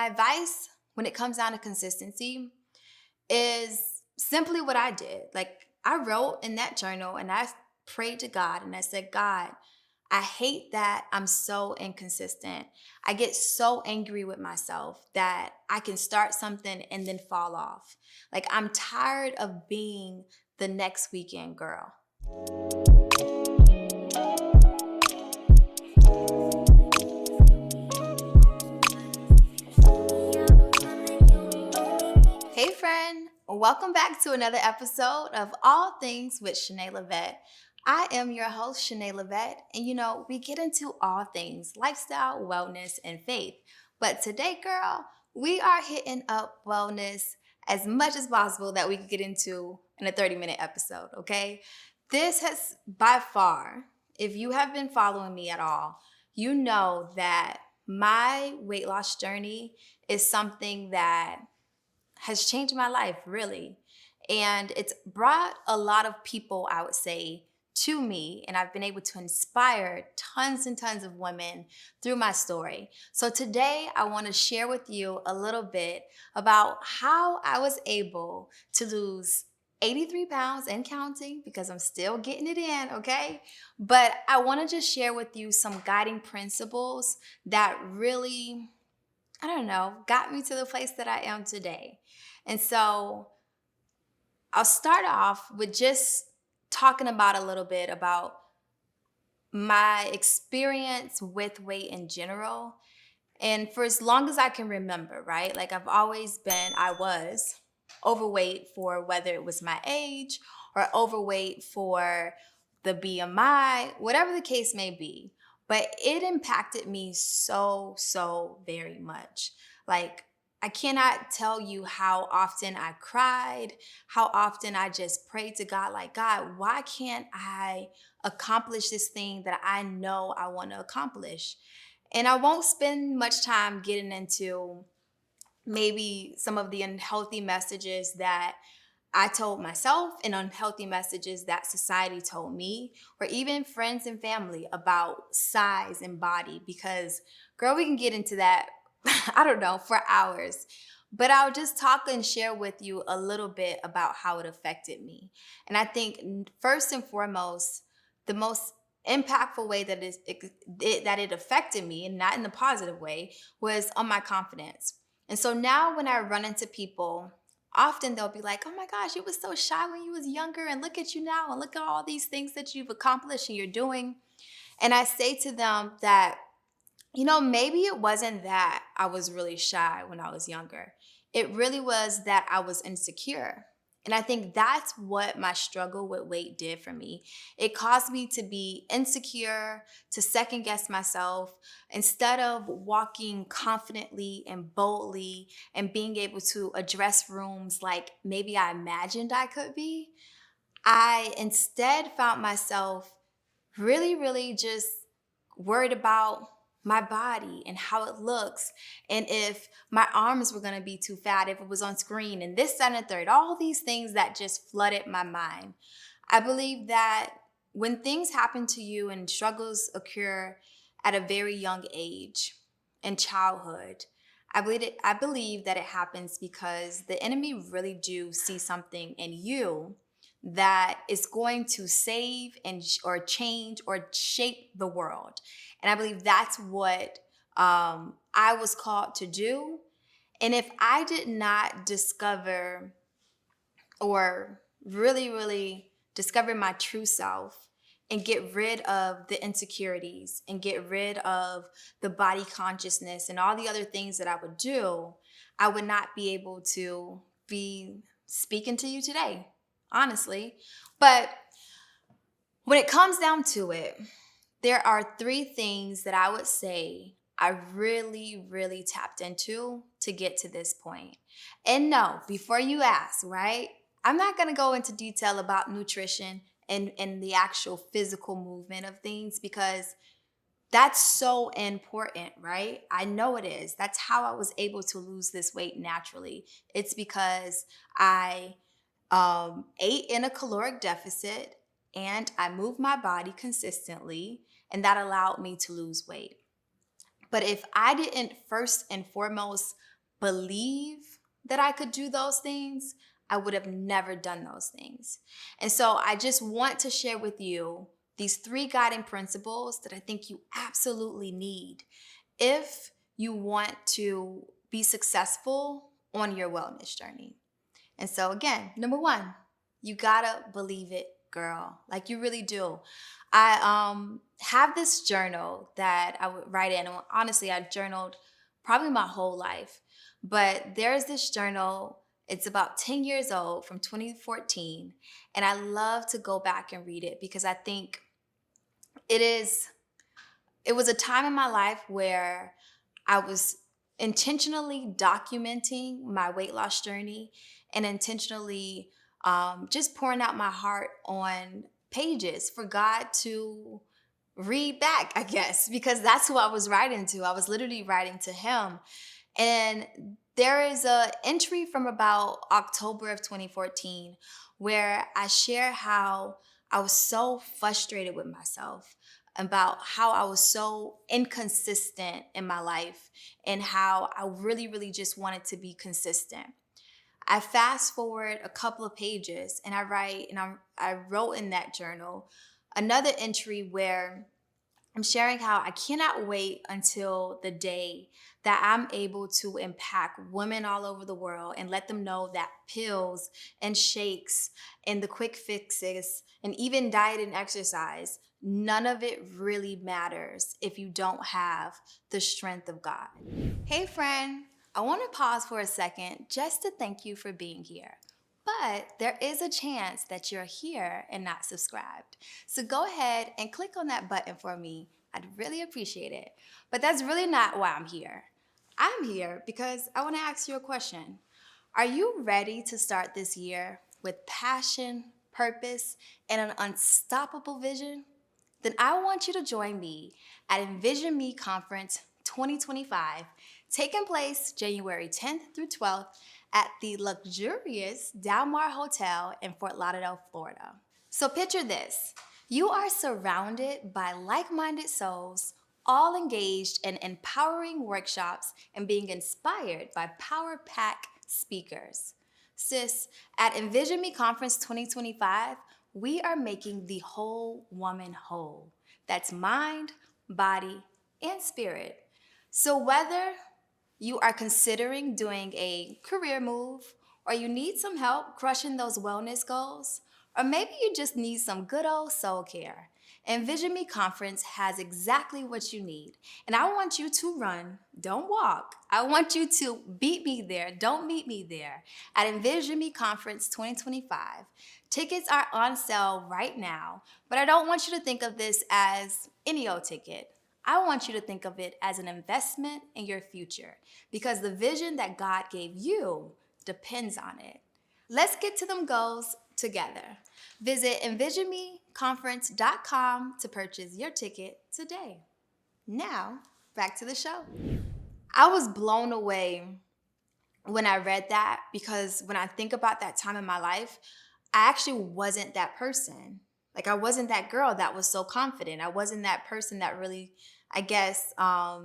my advice when it comes down to consistency is simply what I did. Like I wrote in that journal and I prayed to God and I said, God, I hate that I'm so inconsistent. I get so angry with myself that I can start something and then fall off. Like I'm tired of being the next weekend girl. Hey friend, welcome back to another episode of All Things with Chanae Lavette. I am your host, Chanae Lavette, and we get into all things lifestyle, wellness, and faith. But today, girl, we are hitting up wellness as much as possible that we could get into in a 30-minute episode, okay? This has by far, if you have been following me at all, you know that my weight loss journey is something that has changed my life, really. And it's brought a lot of people, I would say, to me, and I've been able to inspire tons and tons of women through my story. So today, I want to share with you a little bit about how I was able to lose 83 pounds and counting, because I'm still getting it in, okay? But I want to just share with you some guiding principles that really, got me to the place that I am today. And so I'll start off with just talking about a little bit about my experience with weight in general. And for as long as I can remember, right? Like I was overweight for whether it was my age or overweight for the BMI, whatever the case may be. But it impacted me so very much. Like, I cannot tell you how often I cried, how often I just prayed to God, like, God, why can't I accomplish this thing that I know I want to accomplish? And I won't spend much time getting into maybe some of the unhealthy messages that I told myself and unhealthy messages that society told me, or even friends and family about size and body, because girl, we can get into that, I don't know, for hours. But I'll just talk and share with you a little bit about how it affected me. And I think first and foremost, the most impactful way that it affected me, and not in the positive way, was on my confidence. And so now when I run into people, often they'll be like, oh my gosh, you were so shy when you was younger, and look at you now, and look at all these things that you've accomplished and you're doing. And I say to them that, maybe it wasn't that I was really shy when I was younger. It really was that I was insecure. And I think that's what my struggle with weight did for me. It caused me to be insecure, to second guess myself. Instead of walking confidently and boldly and being able to address rooms like maybe I imagined I could be, I instead found myself really just worried about my body and how it looks, and if my arms were going to be too fat, if it was on screen, and this, that, and the third, all these things that just flooded my mind. I believe that when things happen to you and struggles occur at a very young age in childhood, I believe that it happens because the enemy really do see something in you that is going to save or change or shape the world. And I believe that's what I was called to do. And if I did not discover or really discover my true self and get rid of the insecurities and get rid of the body consciousness and all the other things that I would do, I would not be able to be speaking to you today, honestly. But when it comes down to it, there are 3 things that I would say I really tapped into to get to this point. And no, before you ask, right? I'm not going to go into detail about nutrition and the actual physical movement of things, because that's so important, right? I know it is. That's how I was able to lose this weight naturally. It's because I ate in a caloric deficit and I moved my body consistently, and that allowed me to lose weight. But if I didn't first and foremost believe that I could do those things, I would have never done those things. And so I just want to share with you these three guiding principles that I think you absolutely need if you want to be successful on your wellness journey. And so, again, number one, you gotta believe it, girl. Like you really do. I have this journal that I would write in. Honestly, I journaled probably my whole life, but there's this journal. It's about 10 years old from 2014, and I love to go back and read it because I think it is. It was a time in my life where I was intentionally documenting my weight loss journey and intentionally just pouring out my heart on pages for God to read back, I guess, because that's who I was writing to. I was literally writing to Him. And there is a entry from about October of 2014 where I share how I was so frustrated with myself about how I was so inconsistent in my life and how I really, really just wanted to be consistent. I fast forward a couple of pages and I write, and I wrote in that journal another entry where I'm sharing how I cannot wait until the day that I'm able to impact women all over the world and let them know that pills and shakes and the quick fixes and even diet and exercise, none of it really matters if you don't have the strength of God. Hey, friend, I want to pause for a second just to thank you for being here. But there is a chance that you're here and not subscribed. So go ahead and click on that button for me. I'd really appreciate it. But that's really not why I'm here. I'm here because I want to ask you a question. Are you ready to start this year with passion, purpose, and an unstoppable vision? Then I want you to join me at Envision Me Conference 2025, taking place January 10th through 12th at the luxurious Del Mar Hotel in Fort Lauderdale, Florida. So picture this. You are surrounded by like-minded souls, all engaged in empowering workshops and being inspired by power pack speakers. Sis, at Envision Me Conference 2025, we are making the whole woman whole. That's mind, body, and spirit. So whether you are considering doing a career move, or you need some help crushing those wellness goals, or maybe you just need some good old soul care, Envision Me Conference has exactly what you need. And I want you to run, don't walk. I want you to beat me there, don't meet me there at Envision Me Conference 2025. Tickets are on sale right now, but I don't want you to think of this as any old ticket. I want you to think of it as an investment in your future because the vision that God gave you depends on it. Let's get to them goals together. Visit envisionmeconference.com to purchase your ticket today. Now, back to the show. I was blown away when I read that because when I think about that time in my life, I actually wasn't that person. Like I wasn't that girl that was so confident. I wasn't that person that really, I guess, I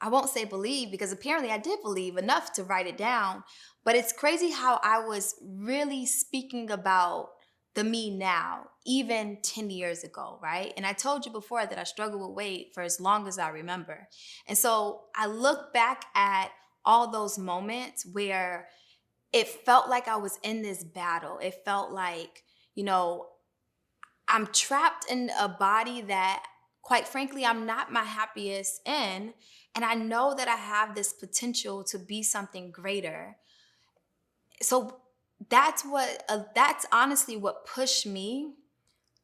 won't say believe because apparently I did believe enough to write it down. But it's crazy how I was really speaking about the me now, even 10 years ago, right? And I told you before that I struggled with weight for as long as I remember. And so I look back at all those moments where it felt like I was in this battle. It felt like, I'm trapped in a body that, quite frankly, I'm not my happiest in. And I know that I have this potential to be something greater. So that's honestly what pushed me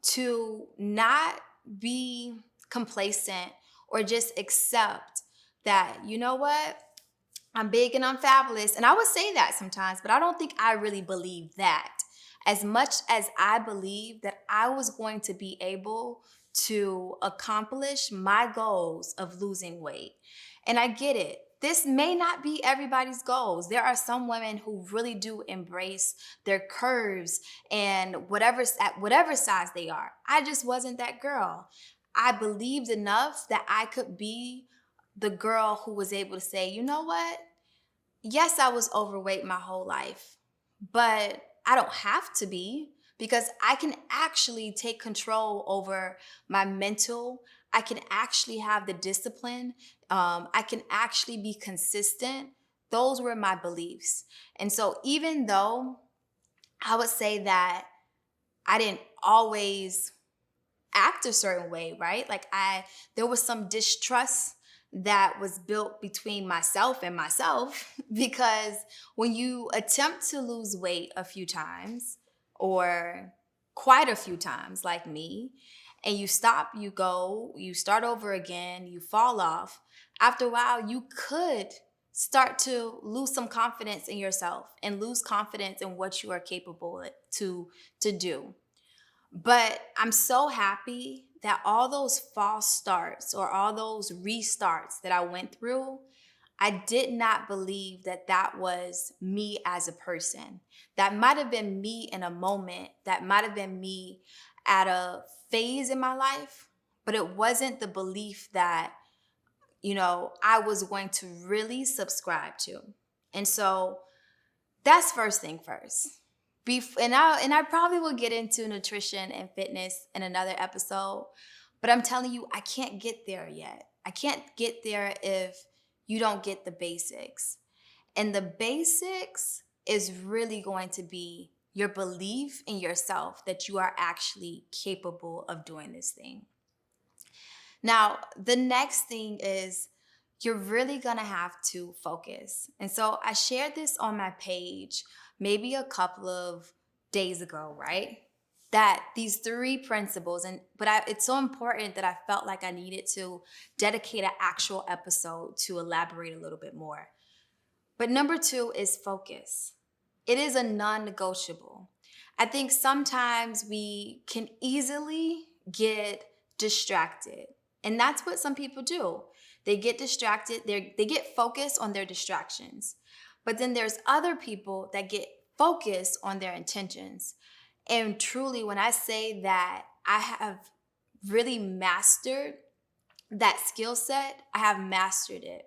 to not be complacent or just accept that, you know what? I'm big and I'm fabulous. And I would say that sometimes, but I don't think I really believe that. As much as I believe that I was going to be able to accomplish my goals of losing weight. And I get it. This may not be everybody's goals. There are some women who really do embrace their curves and at whatever size they are. I just wasn't that girl. I believed enough that I could be the girl who was able to say, you know what? Yes, I was overweight my whole life, but I don't have to be because I can actually take control over my mental. I can actually have the discipline. I can actually be consistent. Those were my beliefs. And so, even though I would say that I didn't always act a certain way, right? There was some distrust that was built between myself and myself because when you attempt to lose weight a few times or quite a few times like me, and you stop, you go, you start over again, you fall off, after a while you could start to lose some confidence in yourself and lose confidence in what you are capable to do. But I'm so happy that all those false starts or all those restarts that I went through, I did not believe that that was me as a person. That might have been me in a moment, that might have been me at a phase in my life, but it wasn't the belief that, I was going to really subscribe to. And so that's first thing first. And I probably will get into nutrition and fitness in another episode, but I'm telling you, I can't get there yet. I can't get there if you don't get the basics. And the basics is really going to be your belief in yourself that you are actually capable of doing this thing. Now, the next thing is you're really gonna have to focus. And so I shared this on my page maybe a couple of days ago, right? That these three principles, it's so important that I felt like I needed to dedicate an actual episode to elaborate a little bit more. But number two is focus. It is a non negotiable. I think sometimes we can easily get distracted. And that's what some people do. They get distracted, they get focused on their distractions. But then there's other people that get focused on their intentions. And truly, when I say that I have really mastered that skill set, I have mastered it.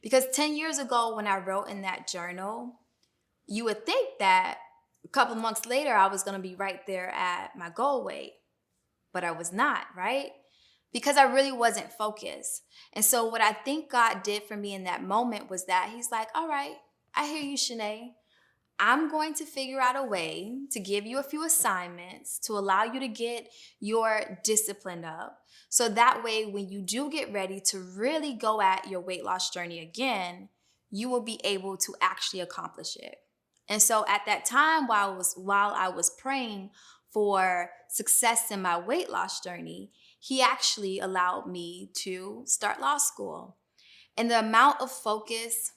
Because 10 years ago, when I wrote in that journal, you would think that a couple months later, I was going to be right there at my goal weight, but I was not, right? Because I really wasn't focused. And so, what I think God did for me in that moment was that He's like, all right, I hear you, Chanae. I'm going to figure out a way to give you a few assignments to allow you to get your discipline up. So that way, when you do get ready to really go at your weight loss journey again, you will be able to actually accomplish it. And so at that time, while I was praying for success in my weight loss journey, He actually allowed me to start law school. And the amount of focus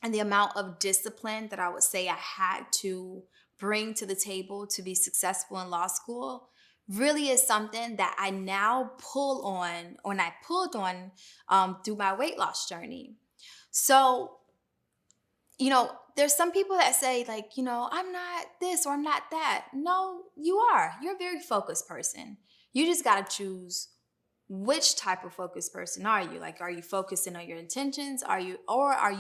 and the amount of discipline that I would say I had to bring to the table to be successful in law school really is something that I now pull on, or I pulled on through my weight loss journey. So, there's some people that say, like, I'm not this or I'm not that. No, you are. You're a very focused person. You just got to choose which type of focused person are you? Like, are you focusing on your intentions? Are you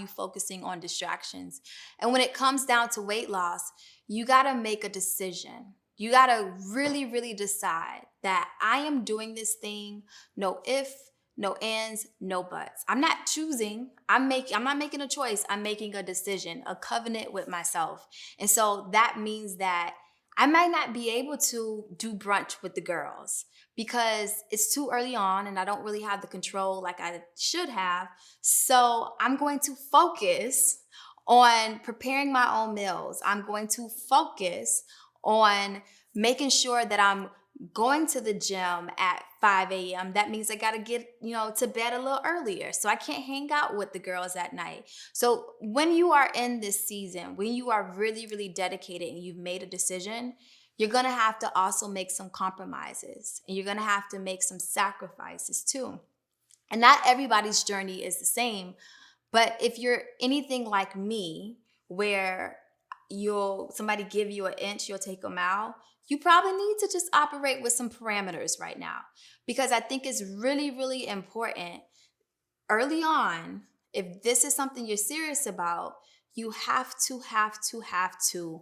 focusing on distractions? And when it comes down to weight loss, you got to make a decision. You got to really, really decide that I am doing this thing, no if, no ands, no buts. I'm not choosing. I'm not making a choice. I'm making a decision, a covenant with myself. And so that means that I might not be able to do brunch with the girls because it's too early on and I don't really have the control like I should have. So I'm going to focus on preparing my own meals. I'm going to focus on making sure that I'm going to the gym at 5 a.m. That means I got to get, to bed a little earlier. So I can't hang out with the girls at night. So when you are in this season, when you are really, really dedicated and you've made a decision, you're going to have to also make some compromises and you're going to have to make some sacrifices too. And not everybody's journey is the same. But if you're anything like me, where somebody give you an inch, you'll take a mile, you probably need to just operate with some parameters right now. Because I think it's really, really important early on, if this is something you're serious about, you have to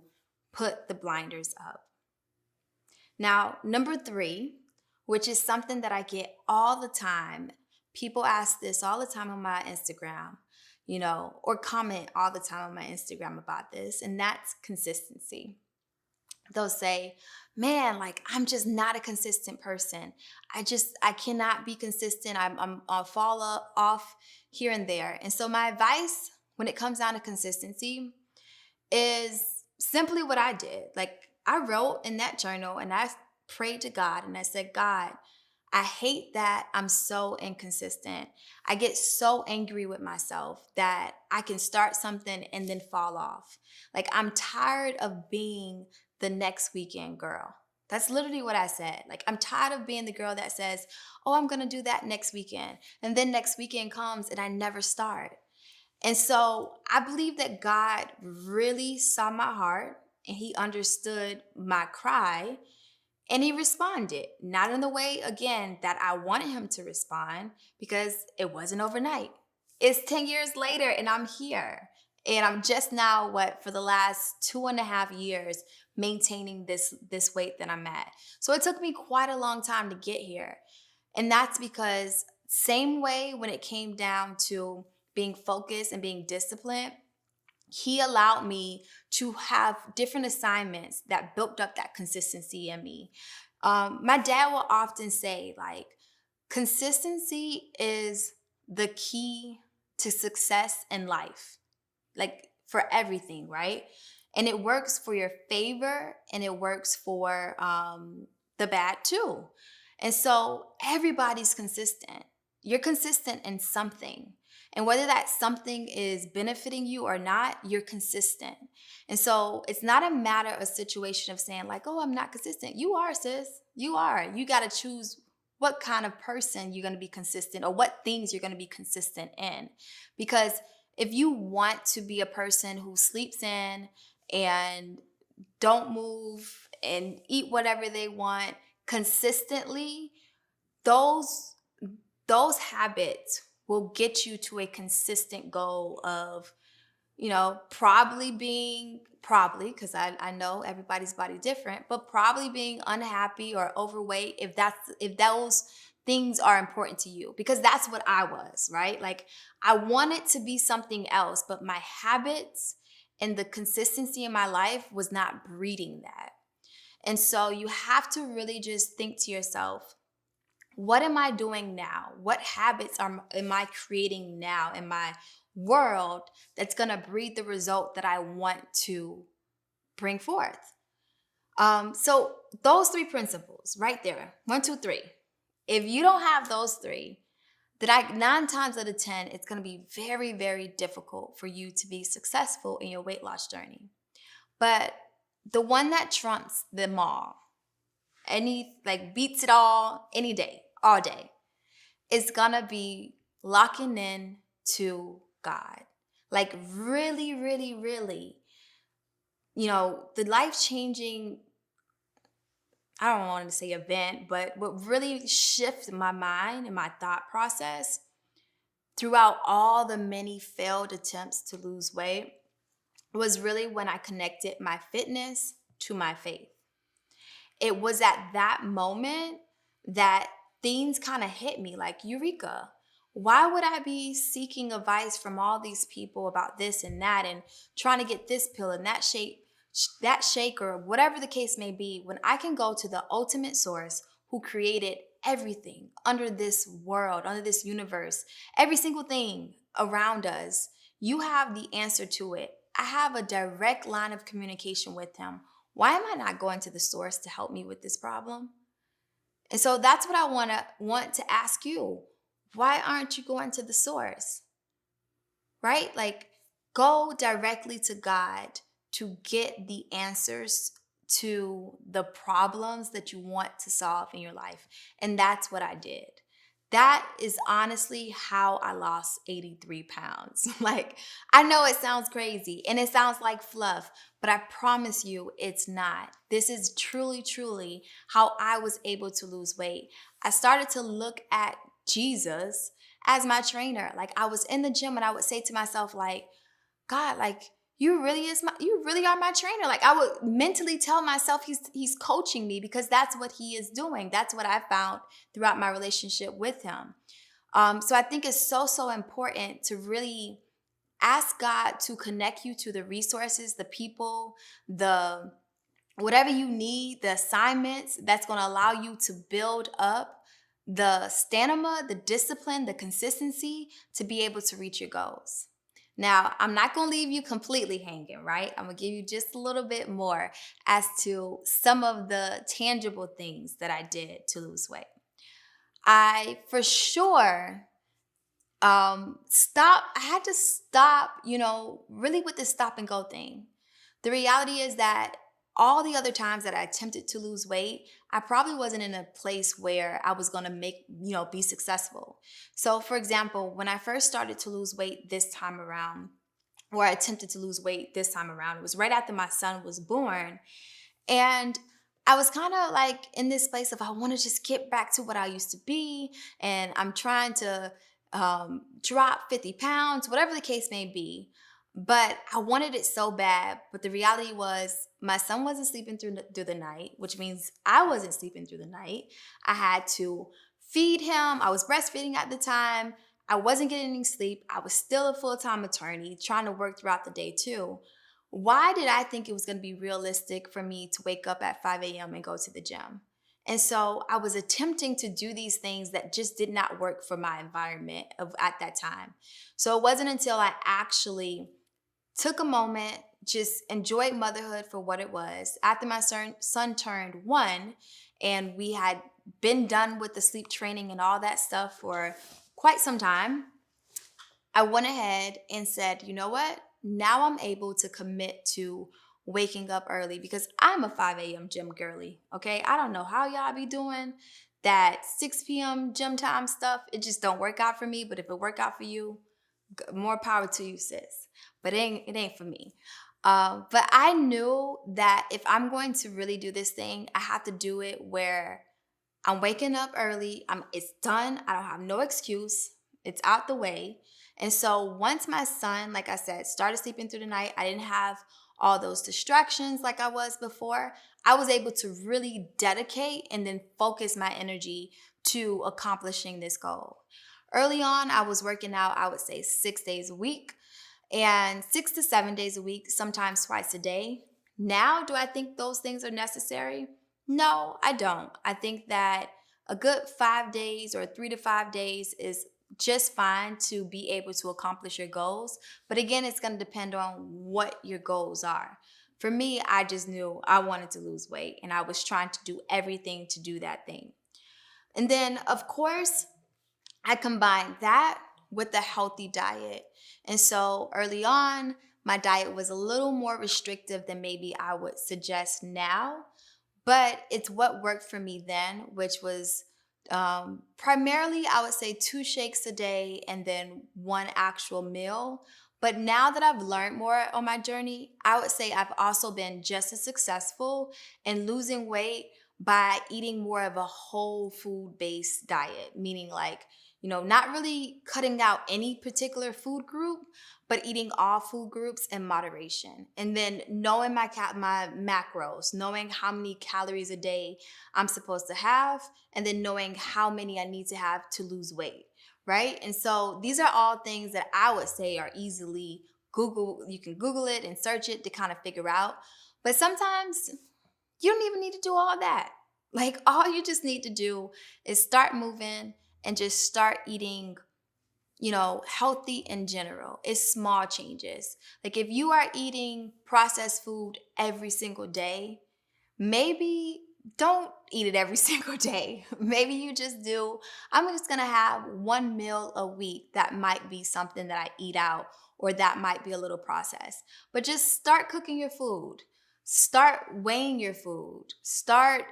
put the blinders up. Now, number three, which is something that I get all the time. People ask this all the time on my Instagram, or comment all the time on my Instagram about this, and that's consistency. They'll say, man, like I'm just not a consistent person. I cannot be consistent. I'll fall off here and there. And so my advice when it comes down to consistency is simply what I did. Like I wrote in that journal and I prayed to God and I said, God, I hate that I'm so inconsistent. I get so angry with myself that I can start something and then fall off. Like I'm tired of being the next weekend girl. That's literally what I said. Like I'm tired of being the girl that says, oh, I'm going to do that next weekend. And then next weekend comes and I never start. And so I believe that God really saw my heart and he understood my cry and he responded. Not in the way, again, that I wanted him to respond because it wasn't overnight. It's 10 years later and I'm here. And I'm just now, for the last 2.5 years, maintaining this weight that I'm at. So it took me quite a long time to get here. And that's because same way when it came down to being focused and being disciplined, he allowed me to have different assignments that built up that consistency in me. My dad will often say, like, consistency is the key to success in life, like for everything, right? And it works for your favor and it works for the bad too. And so everybody's consistent. You're consistent in something. And whether that something is benefiting you or not, you're consistent. And so it's not a matter of situation of saying like, oh, I'm not consistent. You are, sis. You are. You got to choose what kind of person you're going to be consistent or what things you're going to be consistent in. Because if you want to be a person who sleeps in and don't move and eat whatever they want consistently, those habits will get you to a consistent goal of, probably because I know everybody's body different, but probably being unhappy or overweight if those things are important to you, because that's what I was, right? Like I wanted to be something else, but my habits and the consistency in my life was not breeding that. And so you have to really just think to yourself, what am I doing now? What habits am I creating now in my world that's going to breed the result that I want to bring forth? So those three principles right there, 1, 2, 3. If you don't have those three, then 9 times out of 10, it's going to be very, very difficult for you to be successful in your weight loss journey. But the one that trumps them all, beats it all any day, all day, is gonna be locking in to God. Like really, really, really, the life-changing, I don't want to say event, but what really shifted my mind and my thought process throughout all the many failed attempts to lose weight was really when I connected my fitness to my faith. It was at that moment that things kind of hit me like, Eureka, why would I be seeking advice from all these people about this and that and trying to get this pill and that shake or whatever the case may be, when I can go to the ultimate source who created everything under this world, under this universe, every single thing around us. You have the answer to it. I have a direct line of communication with him. Why am I not going to the source to help me with this problem? And so that's what I want to ask you. Why aren't you going to the source? Right? Like, go directly to God to get the answers to the problems that you want to solve in your life. And that's what I did. That is honestly how I lost 83 pounds. Like, I know it sounds crazy and it sounds like fluff, but I promise you it's not. This is truly, truly how I was able to lose weight. I started to look at Jesus as my trainer. Like, I was in the gym and I would say to myself, like, God, like, you really are my trainer. Like I would mentally tell myself he's coaching me because that's what he is doing. That's what I found throughout my relationship with him. So I think it's so important to really ask God to connect you to the resources, the people, the whatever you need, the assignments that's going to allow you to build up the stamina, the discipline, the consistency to be able to reach your goals. Now, I'm not going to leave you completely hanging, right? I'm going to give you just a little bit more as to some of the tangible things that I did to lose weight. I for sure I had to stop, really with the stop and go thing. The reality is that all the other times that I attempted to lose weight, I probably wasn't in a place where I was going to be successful. So for example, when I first started to lose weight this time around, or I attempted to lose weight this time around, it was right after my son was born. And I was kind of like in this place of I want to just get back to what I used to be. And I'm trying to drop 50 pounds, whatever the case may be. But I wanted it so bad. But the reality was my son wasn't sleeping through the night, which means I wasn't sleeping through the night. I had to feed him. I was breastfeeding at the time. I wasn't getting any sleep. I was still a full-time attorney trying to work throughout the day too. Why did I think it was going to be realistic for me to wake up at 5 a.m. and go to the gym? And so I was attempting to do these things that just did not work for my environment at that time. So it wasn't until I actually took a moment, just enjoyed motherhood for what it was. After my son turned 1 and we had been done with the sleep training and all that stuff for quite some time, I went ahead and said, you know what? Now I'm able to commit to waking up early because I'm a 5 a.m. gym girly. Okay. I don't know how y'all be doing that 6 p.m. gym time stuff. It just don't work out for me. But if it work out for you, more power to you, sis. But it ain't for me. But I knew that if I'm going to really do this thing, I have to do it where I'm waking up early. It's done. I don't have no excuse. It's out the way. And so once my son, like I said, started sleeping through the night, I didn't have all those distractions like I was before. I was able to really dedicate and then focus my energy to accomplishing this goal. Early on, I was working out, I would say 6 days a week and 6 to 7 days a week, sometimes twice a day. Now, do I think those things are necessary? No, I don't. I think that a good 5 days or 3 to 5 days is just fine to be able to accomplish your goals. But again, it's going to depend on what your goals are. For me, I just knew I wanted to lose weight and I was trying to do everything to do that thing. And then, of course, I combined that with a healthy diet. And so early on, my diet was a little more restrictive than maybe I would suggest now, but it's what worked for me then, which was primarily, I would say 2 shakes a day and then one actual meal. But now that I've learned more on my journey, I would say I've also been just as successful in losing weight by eating more of a whole food based diet, meaning like, not really cutting out any particular food group, but eating all food groups in moderation. And then knowing my macros, knowing how many calories a day I'm supposed to have, and then knowing how many I need to have to lose weight, right? And so these are all things that I would say are easily you can Google it and search it to kind of figure out. But sometimes you don't even need to do all that. Like all you just need to do is start moving and just start eating, healthy in general. It's small changes. Like if you are eating processed food every single day, maybe don't eat it every single day. Maybe you just do, I'm just gonna have one meal a week that might be something that I eat out or that might be a little processed. But just start cooking your food. Start weighing your food. Start,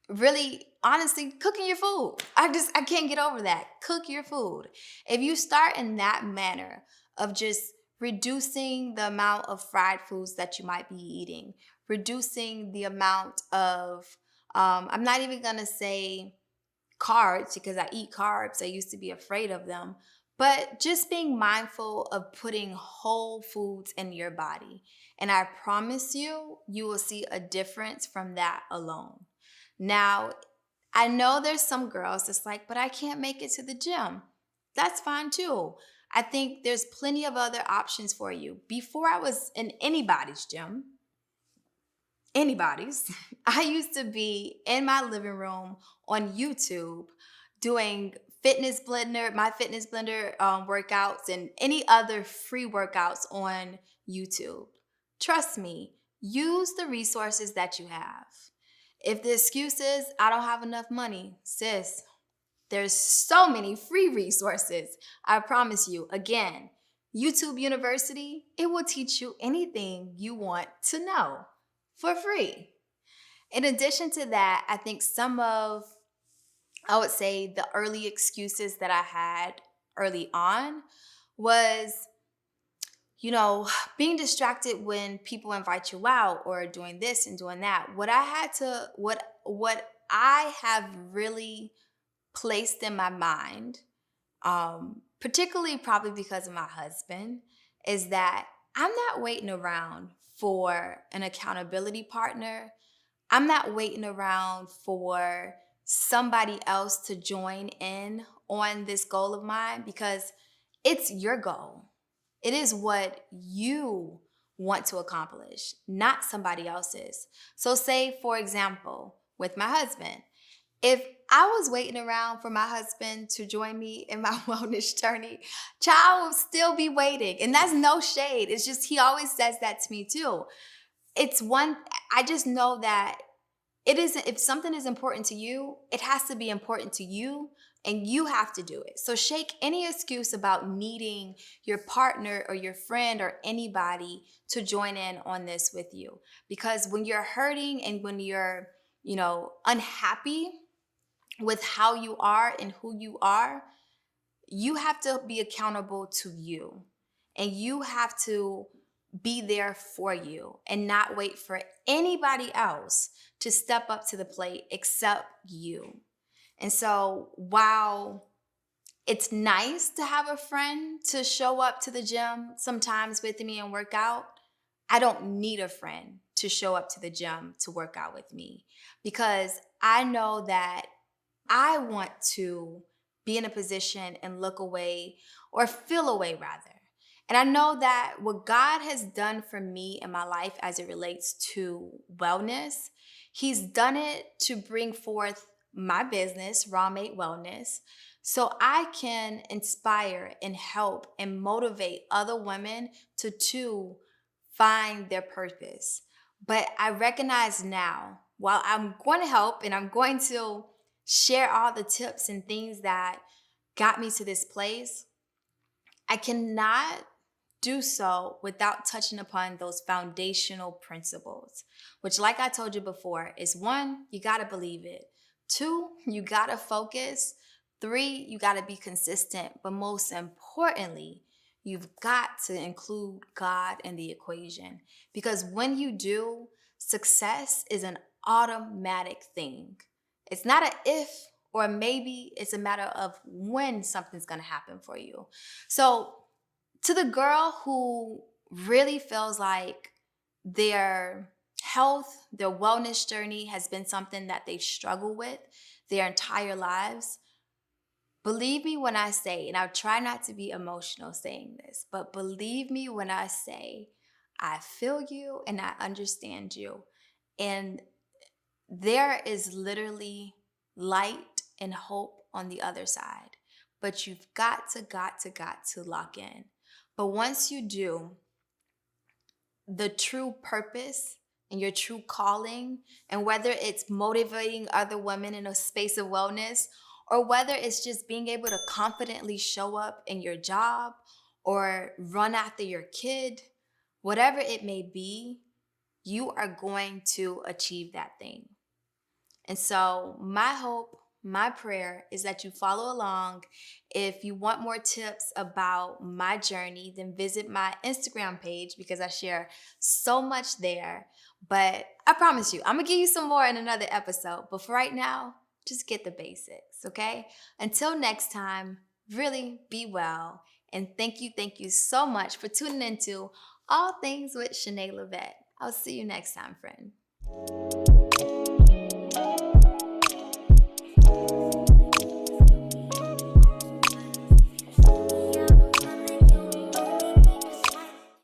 really honestly cooking your food. I can't get over that. Cook your food. If you start in that manner of just reducing the amount of fried foods that you might be eating, reducing the amount of I'm not even gonna say carbs because I eat carbs. I used to be afraid of them. But just being mindful of putting whole foods in your body. And I promise you, you will see a difference from that alone. Now, I know there's some girls that's like, but I can't make it to the gym. That's fine too. I think there's plenty of other options for you. Before I was in anybody's gym, anybody's, I used to be in my living room on YouTube doing my fitness blender workouts and any other free workouts on YouTube. Trust me, use the resources that you have. If the excuse is, I don't have enough money, sis, there's so many free resources. I promise you, again, YouTube University, it will teach you anything you want to know for free. In addition to that, I think I would say the early excuses that I had early on was, you know, being distracted when people invite you out or doing this and doing that. What I have really placed in my mind, particularly probably because of my husband, is that I'm not waiting around for an accountability partner. I'm not waiting around for somebody else to join in on this goal of mine because it's your goal. It is what you want to accomplish, not somebody else's. So, say, for example, with my husband, if I was waiting around for my husband to join me in my wellness journey, child would still be waiting. And that's no shade. It's just he always says that to me too. I just know that it isn't, if something is important to you, it has to be important to you and you have to do it. So shake any excuse about needing your partner or your friend or anybody to join in on this with you. Because when you're hurting and when you're, unhappy with how you are and who you are, you have to be accountable to you. And you have to be there for you and not wait for anybody else to step up to the plate except you. And so while it's nice to have a friend to show up to the gym sometimes with me and work out, I don't need a friend to show up to the gym to work out with me because I know that I want to be in a position and look away or feel away rather. And I know that what God has done for me in my life as it relates to wellness, He's done it to bring forth my business, Raw Mate Wellness, so I can inspire and help and motivate other women to too find their purpose. But I recognize now, while I'm going to help and I'm going to share all the tips and things that got me to this place, I cannot do so without touching upon those foundational principles, which, like I told you before, is one, you got to believe it. Two, you got to focus. Three, you got to be consistent. But most importantly, you've got to include God in the equation. Because when you do, success is an automatic thing. It's not an if or a maybe, it's a matter of when something's going to happen for you. So, to the girl who really feels like their health, their wellness journey has been something that they've struggled with their entire lives, believe me when I say, and I'll try not to be emotional saying this, but believe me when I say, I feel you and I understand you. And there is literally light and hope on the other side. But you've got to lock in. But once you do, the true purpose and your true calling, and whether it's motivating other women in a space of wellness, or whether it's just being able to confidently show up in your job or run after your kid, whatever it may be, you are going to achieve that thing. And so my hope, my prayer is that you follow along. If you want more tips about my journey, then visit my Instagram page because I share so much there. But I promise you, I'm going to give you some more in another episode. But for right now, just get the basics, okay? Until next time, Really be well. And thank you so much for tuning into All Things with Chanae Lavette. I'll see you next time, friend.